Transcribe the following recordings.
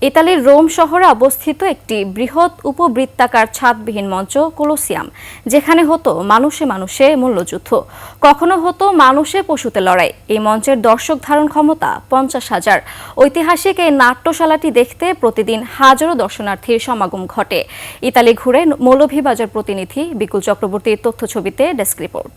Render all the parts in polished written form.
ইতালির রোম শহরে অবস্থিত একটি বৃহৎ উপবৃত্তাকার ছাদবিহীন মঞ্চ কোলোসিয়াম, যেখানে হতো মানুষে মানুষে মল্লযুদ্ধ, কখনো হতো মানুষে পশুতে লড়াই। এই মঞ্চের দর্শক ধারণ ক্ষমতা 50,000। ঐতিহাসিক এই নাট্যশালাটি দেখতে প্রতিদিন হাজারো দর্শনার্থীর সমাগম ঘটে। ইতালি ঘুরে মৌলভীবাজার প্রতিনিধি বিকুল চক্রবর্তীর তথ্যছবিতে ডেস্ক রিপোর্ট।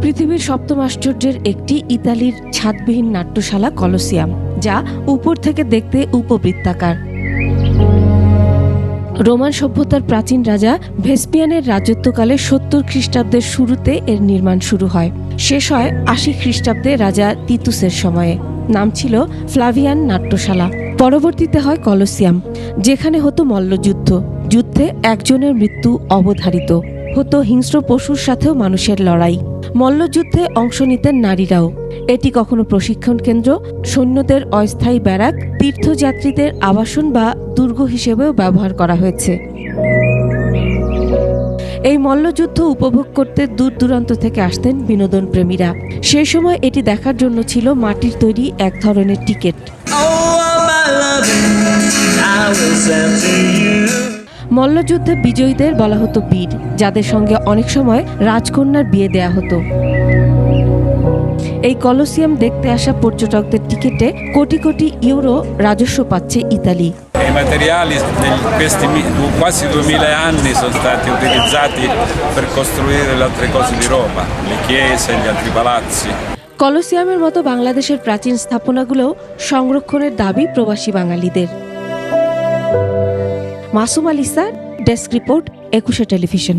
পৃথিবীর সপ্তম আশ্চর্যের একটি ইতালির ছাদবিহীন নাট্যশালা কলোসিয়াম, যা উপর থেকে দেখতে উপবৃত্তাকার। রোমান সভ্যতার প্রাচীন রাজা ভেসপিয়ানের রাজত্বকালে 70 খ্রিস্টাব্দের শুরুতে এর নির্মাণ শুরু হয়। শেষ হয় 80 খ্রিস্টাব্দে রাজা তিতুসের সময়ে। নাম ছিল ফ্লাভিয়ান নাট্যশালা। পরবর্তীতে হয় কলোসিয়াম, যেখানে হতো মল্লযুদ্ধ। যুদ্ধে একজনের মৃত্যু অবধারিত, হতো হিংস্র পশুর সাথেও মানুষের লড়াই। মল্লযুদ্ধে অংশ নিতেন নারীরাও। এটি কখনো প্রশিক্ষণ কেন্দ্র, সৈন্যদের অস্থায়ী ব্যারাক, তীর্থযাত্রীদের আবাসন বা দুর্গ হিসেবেও ব্যবহার করা হয়েছে। এই মল্লযুদ্ধ উপভোগ করতে দূর দূরান্ত থেকে আসতেন বিনোদন প্রেমীরা। সেই সময় এটি দেখার জন্য ছিল মাটির তৈরি এক ধরনের টিকিট। মল্লযুদ্ধে বিজয়ীদের বলা হতো বীর, যাদের সঙ্গে অনেক সময় রাজকন্যার বিয়ে দেয়া হতো। এই কলোসিয়াম দেখতে আসা পর্যটকদের টিকিটে কোটি কোটি ইউরো রাজস্ব পাচ্ছে Italy. I materiali di questi quasi 2000 anni sono stati utilizzati per costruire le altre cose di Roma, le chiese, gli altri palazzi. কলোসিয়ামের মতো বাংলাদেশের প্রাচীন স্থাপনাগুলোও সংরক্ষণের দাবি প্রবাসী বাঙালিদের। Masum আলিসা, desk report, 21 television.